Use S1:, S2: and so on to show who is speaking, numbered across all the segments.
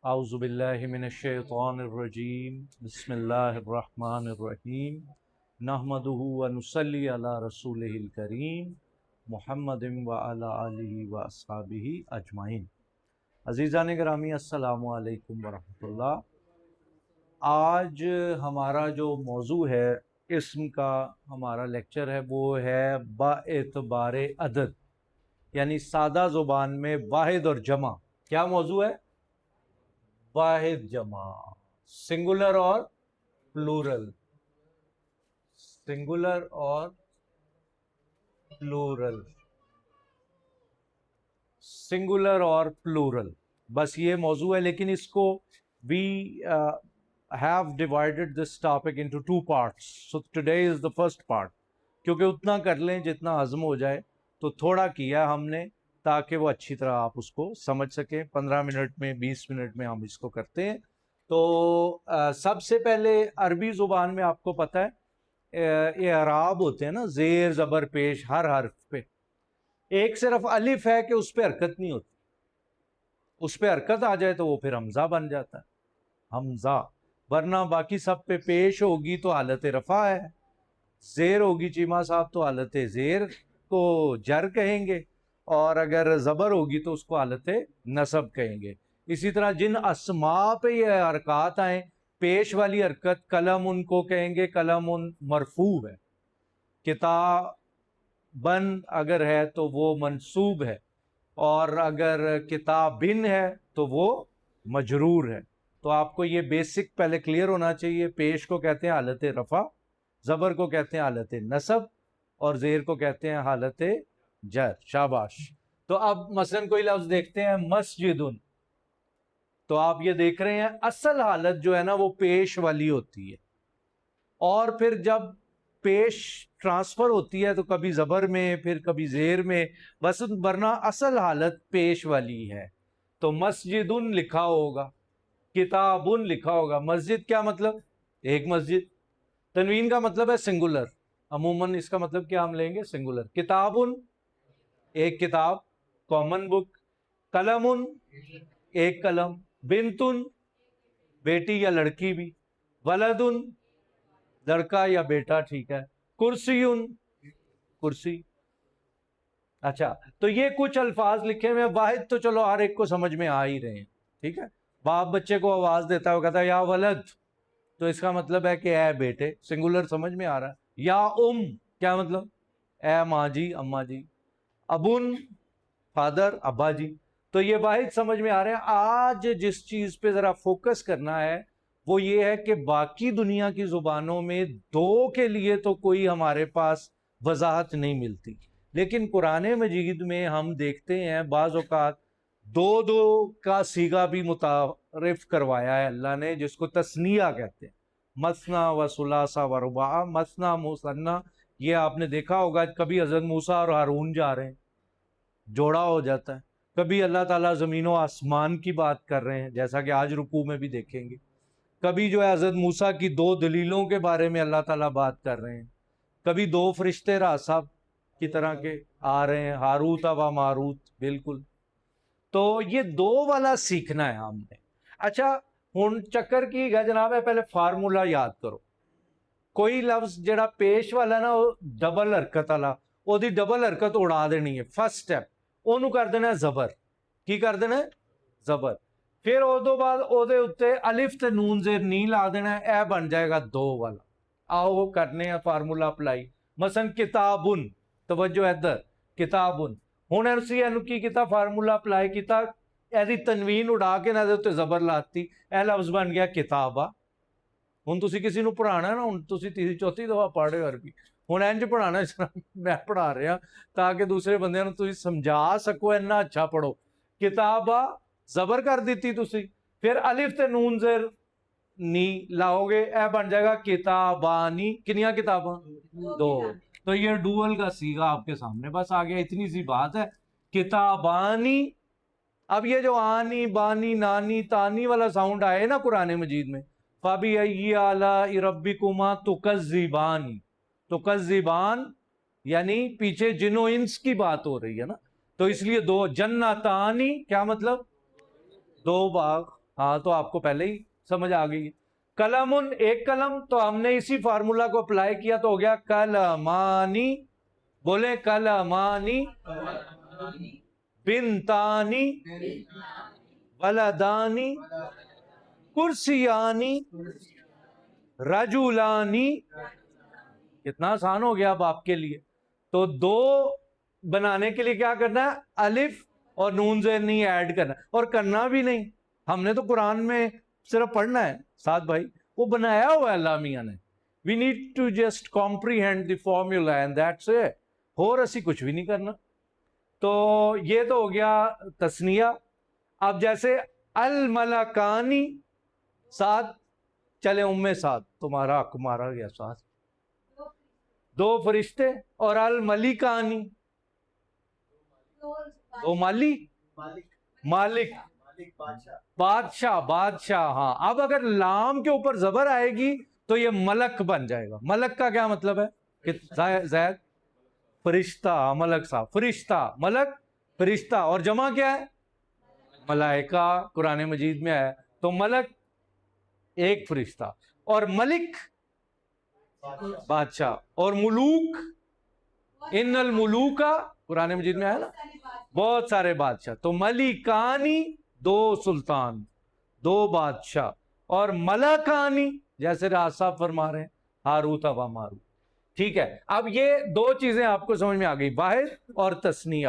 S1: اعوذ باللہ من الشیطان الرجیم بسم اللہ الرحمن الرحیم نحمدہ ونصلی علی رسولہ الکریم محمد وعلی آلہ واصحابہ اجمعین۔ عزیزان گرامی السلام علیکم ورحمۃ اللہ۔ آج ہمارا جو موضوع ہے، اسم کا ہمارا لیکچر ہے، وہ ہے با اعتبار عدد، یعنی سادہ زبان میں واحد اور جمع۔ کیا موضوع ہے؟ واحد جمع، سنگولر اور پلورل، سنگولر اور پلورل، سنگولر اور پلورل، بس یہ موضوع ہے۔ لیکن اس کو we have divided this topic into two parts. So today is the first part. کیونکہ اتنا کر لیں جتنا ہضم ہو جائے، تو تھوڑا کیا ہم نے تاکہ وہ اچھی طرح آپ اس کو سمجھ سکیں۔ 15 منٹ میں 20 منٹ میں ہم اس کو کرتے ہیں۔ تو سب سے پہلے عربی زبان میں آپ کو پتہ ہے اعراب ہوتے ہیں نا، زیر زبر پیش ہر حرف پہ۔ ایک صرف الف ہے کہ اس پہ حرکت نہیں ہوتی، اس پہ حرکت آ جائے تو وہ پھر حمزہ بن جاتا ہے، حمزہ، ورنہ باقی سب پہ پیش ہوگی تو حالت رفع ہے، زیر ہوگی چیمہ صاحب تو حالت زیر کو جر کہیں گے، اور اگر زبر ہوگی تو اس کو حالت نصب کہیں گے۔ اسی طرح جن اسماء پہ یہ حرکات آئیں، پیش والی حرکت قلم ان کو کہیں گے قلم مرفوع ہے، کتابن اگر ہے تو وہ منصوب ہے، اور اگر کتابن ہے تو وہ مجرور ہے۔ تو آپ کو یہ بیسک پہلے کلیئر ہونا چاہیے۔ پیش کو کہتے ہیں حالت رفع، زبر کو کہتے ہیں حالت نصب، اور زیر کو کہتے ہیں حالت جر۔ شاباش۔ تو اب مثلا کوئی لفظ دیکھتے ہیں مسجدن، تو آپ یہ دیکھ رہے ہیں اصل حالت جو ہے نا وہ پیش والی ہوتی ہے، اور پھر جب پیش ٹرانسفر ہوتی ہے تو کبھی زبر میں پھر کبھی زیر میں، بس ورنہ اصل حالت پیش والی ہے۔ تو مسجدن لکھا ہوگا، کتابن لکھا ہوگا۔ مسجد کیا مطلب؟ ایک مسجد۔ تنوین کا مطلب ہے سنگولر، عموماً اس کا مطلب کیا ہم لیں گے؟ سنگولر۔ کتابن ایک کتاب، کامن بک۔ قلمن ایک قلم۔ بنتن بیٹی یا لڑکی بھی۔ ولدن لڑکا یا بیٹا، ٹھیک ہے۔ کرسیون کرسی۔ اچھا، تو یہ کچھ الفاظ لکھے ہوئے ہیں۔ واحد تو چلو ہر ایک کو سمجھ میں آ ہی رہے ہیں، ٹھیک ہے۔ باپ بچے کو آواز دیتا ہے، وہ کہتا ہے یا ولد، تو اس کا مطلب ہے کہ اے بیٹے، سنگولر سمجھ میں آ رہا ہے۔ یا کیا مطلب؟ اے ماں جی، اماں جی۔ ابن فادر، ابا جی۔ تو یہ واحد سمجھ میں آ رہے ہیں۔ آج جس چیز پہ ذرا فوکس کرنا ہے وہ یہ ہے کہ باقی دنیا کی زبانوں میں دو کے لیے تو کوئی ہمارے پاس وضاحت نہیں ملتی، لیکن قرآن مجید میں ہم دیکھتے ہیں بعض اوقات دو کا صیغہ بھی متعارف کروایا ہے اللہ نے، جس کو تثنیہ کہتے ہیں۔ مثنا و ثلاثہ و رباع، مثنا مثنا، یہ آپ نے دیکھا ہوگا کبھی حضرت موسیٰ اور ہارون جا رہے ہیں، جوڑا ہو جاتا ہے۔ کبھی اللہ تعالیٰ زمین و آسمان کی بات کر رہے ہیں، جیسا کہ آج رکوع میں بھی دیکھیں گے۔ کبھی جو ہے حضرت موسیٰ کی دو دلیلوں کے بارے میں اللہ تعالیٰ بات کر رہے ہیں۔ کبھی دو فرشتے راصب کی طرح کے آ رہے ہیں، ہاروت و ماروت، بالکل۔ تو یہ دو والا سیکھنا ہے ہم نے۔ اچھا ہن چکر کی گا جناب ہے، پہلے فارمولا یاد کرو۔ کوئی لفظ جڑا پیش والا نا، وہ ڈبل حرکت والا، وہ دی ڈبل حرکت اڑا دینی ہے۔ فرسٹ سٹیپ اونوں کر دینا ہے زبر۔ کی کر دینا ہے؟ زبر۔ پھر او بعد او دے اتے الف تے نون زیر نی لا دینا ہے، اے بن جائے گا دو والا۔ آؤ وہ کرنے ہیں فارمولا اپلائی۔ مثلا کتابن، توجہ ادھر، کتابن۔ ہن اسی اینو کی کیتا؟ فارمولا اپلائی کیتا، ایدی تنوین اڑا کے نہ دے اتے زبر لاتی، اے لفظ بن گیا کتابہ۔ ہن تسی کسی نو پڑھانا ہے نا، ہن تسی تیسری چوتھی دفعہ پڑھ رہے ہو عربی، ہن انج پڑھانا اس طرح میں پڑھا رہا تاکہ دوسرے بندے نو تسی سمجھا سکو، اتنا اچھا پڑھو۔ کتابہ زبر کر دیتی تسی، پھر الف تے نون زیر نی لاؤ گے، اے بن جائے گا کتابانی۔ کنیاں کتاباں؟ دو۔ تو یہ ڈوئل کا صیغہ آپ کے سامنے بس آ گیا، اتنی سی بات ہے۔ کتابانی۔ اب یہ جو آنی بانی نانی تانی والا ساؤنڈ آئے نا قرآن مجید میں، فَبِأَيِّ آلَاءِ رَبِّكُمَا تُكَذِّبَانِ، تُكَذِّبَان یعنی پیچھے جن و انس کی بات ہو رہی ہے نا، تو اس لیے دو۔ جنتانی کیا مطلب؟ دو باغ۔ ہاں تو آپ کو پہلے ہی سمجھ آ گئی. قلم ایک قلم, تو ہم نے اسی فارمولا کو اپلائی کیا تو ہو گیا قلمانی. بولے قلمانی, بنتانی, ولدانی, کرسیانی, رجولانی. کتنا آسان ہو گیا اب آپ کے لیے. تو دو بنانے کے لیے کیا کرنا ہے, الف اور نون زیر نہیں ایڈ کرنا, اور کرنا بھی نہیں. ہم نے تو قرآن میں صرف پڑھنا ہے ساتھ بھائی, وہ بنایا ہوا ہے اللہ میاں نے. We need to just comprehend the formula and that's it. اور اسی کچھ بھی نہیں کرنا. تو یہ تو ہو گیا تثنیہ. اب جیسے الملکانی ساتھ, چلے ساتھ, تمہارا حق مارا گیا ساتھ, دو فرشتے. اور الملکانی, دو مالی, مالک, بادشاہ, بادشاہ. ہاں اب اگر لام کے اوپر زبر آئے گی تو یہ ملک بن جائے گا. ملک کا کیا مطلب ہے کہ زید فرشتہ, ملک صاحب فرشتہ, ملک فرشتہ, اور جمع کیا ہے ملائکہ, قرآن مجید میں ہے. تو ملک ایک فرشتہ, اور ملک بادشاہ, اور ملوک, ان الملوک قرآن مجید میں ہے نا بہت سارے بادشاہ. تو ملکانی دو سلطان, دو بادشاہ. اور ملکانی جیسے راز صاحب فرما رہے ہیں ہاروت و ماروت. ٹھیک ہے, اب یہ دو چیزیں آپ کو سمجھ میں آ گئی, واحد اور تثنیہ.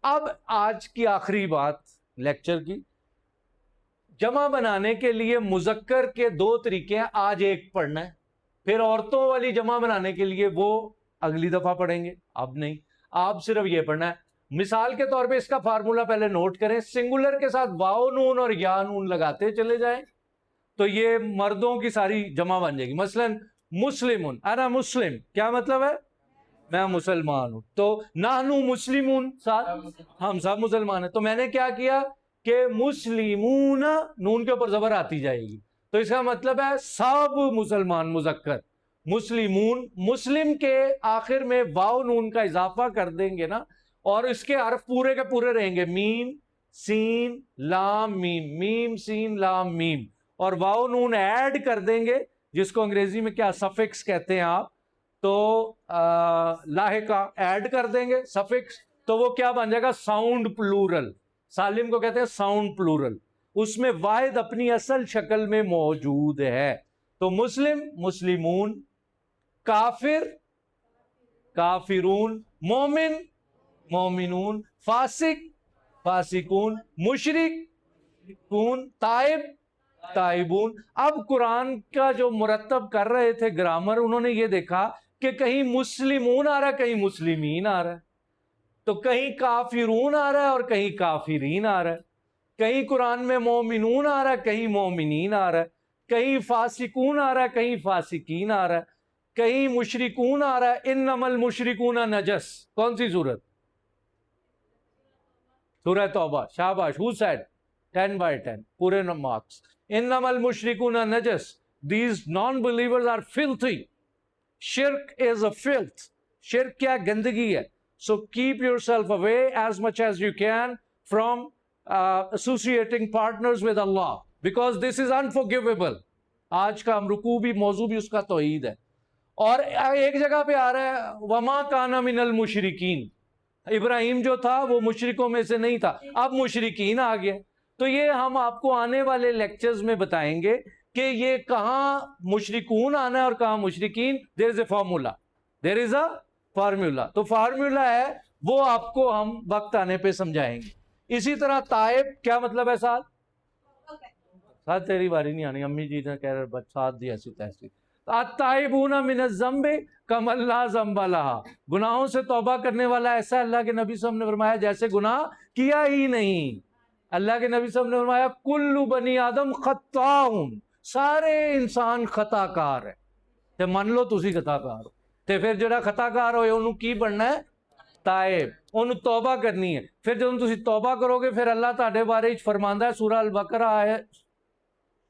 S1: اب آج کی آخری بات لیکچر کی, جمع بنانے کے لیے مذکر کے دو طریقے ہیں. آج ایک پڑھنا ہے, پھر عورتوں والی جمع بنانے کے لیے وہ اگلی دفعہ پڑھیں گے. اب نہیں, آپ صرف یہ پڑھنا ہے. مثال کے طور پہ اس کا فارمولا پہلے نوٹ کریں. سنگولر کے ساتھ واو نون اور یا نون لگاتے چلے جائیں تو یہ مردوں کی ساری جمع بن جائے گی. مثلا مسلمون, انا مسلم, کیا مطلب ہے میں مسلمان ہوں. تو نحنو مسلمون, ساتھ ہم سب مسلمان ہیں. تو میں نے کیا کیا کہ مسلمون, نون کے اوپر زبر آتی جائے گی, تو اس کا مطلب ہے سب مسلمان مذکر. مسلمون, مسلم کے آخر میں واو نون کا اضافہ کر دیں گے نا, اور اس کے حرف پورے کے پورے رہیں گے, میم سین لام میم, میم سین لام میم, اور واو نون ایڈ کر دیں گے جس کو انگریزی میں کیا سفکس کہتے ہیں آپ, تو لاحقہ ایڈ کر دیں گے سفکس, تو وہ کیا بن جائے گا ساؤنڈ پلورل. سالم کو کہتے ہیں ساؤنڈ پلورل, اس میں واحد اپنی اصل شکل میں موجود ہے. تو مسلم مسلمون, کافر کافرون, مومن مومنون, فاسق فاسقون, مشرکون, تائب تائبون. اب قرآن کا جو مرتب کر رہے تھے گرامر, انہوں نے یہ دیکھا کہ کہیں مسلمون آ رہا ہے, کہیں مسلمین آ رہا ہے, تو کہیں کافرون آ رہا ہے اور کہیں کافرین آ رہا ہے, کہیں قرآن میں مومنون آ رہا ہے, کہیں مومنین آ رہا ہے, کہیں فاسقون آ رہا ہے, کہیں فاسقین آ رہا ہے, کہیں مشرکون آ رہا ہے. انما المشرکون نجس, کون سی صورت؟ سورہ توبہ. شاباش, who said 10 by 10 پورے مارکس. انما المشرکون نجس, these non-believers are filthy. شرک is a filth. شرک کیا گندگی ہے. So keep yourself away as much as you can from associating partners with Allah, because this is unforgivable. آج کا ہم رکوع بھی موضوع بھی اس کا توحید ہے. اور ایک جگہ پہ آ رہا ہے وما کان من المشرکین, ابراہیم جو تھا وہ مشرکوں میں سے نہیں تھا, اب مشرکین آ گیا. تو یہ ہم آپ کو آنے والے لیکچرز میں بتائیں گے کہ یہ کہاں مشرکون آنا ہے اور کہاں مشرکین. There is a formula, there is a formula. تو فارمولا ہے وہ آپ کو ہم وقت آنے پہ سمجھائیں گے. اسی طرح تائب کیا مطلب ہے ساتھ تیری باری نہیں آنی, امی جی نے کہہ رہے ساتھ دی ایسی تیسی. التائبون من الذنب کما لا ذنب لہا, گناہوں سے توبہ کرنے والا ایسا اللہ کے نبی صلی اللہ علیہ وسلم نے فرمایا جیسے گناہ کیا ہی نہیں. اللہ کے نبی صلی اللہ علیہ وسلم نے فرمایا کل بنی آدم خطاؤن, سارے انسان خطا کار ہے. تے من لو تسی خطا کار ہو, تے پھر جڑا خطا کار ہوئے انہوں کی بننا ہے تائب, انہوں توبہ کرنی ہے. پھر جب تسی توبہ کرو گے پھر اللہ تہاڈے بارے وچ فرماندا ہے سورہ البقرہ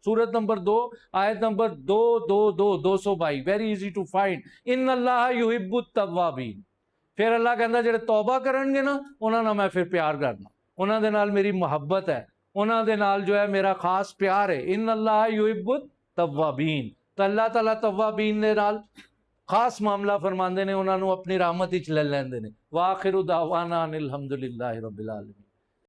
S1: سورت نمبر 2 آیت نمبر 222 ویری ایزی ٹو فائنڈ, ان اللہ یحب التوابین. پھر اللہ کہندا جڑے توبہ کرن گے نا انہاں نال میں پھر پیار کرنا, انہاں دے نال میری محبت ہے, انہاں دے نال جو ہے میرا خاص پیار ہے. ان اللہ یحب التوابین. تو اللہ تعالیٰ توابین دے نال خاص معاملہ فرماندے نے, انہاں نو اپنی رحمت وچ لے لیندے نے. وآخر دعوانا ان الحمدللہ رب العالمین.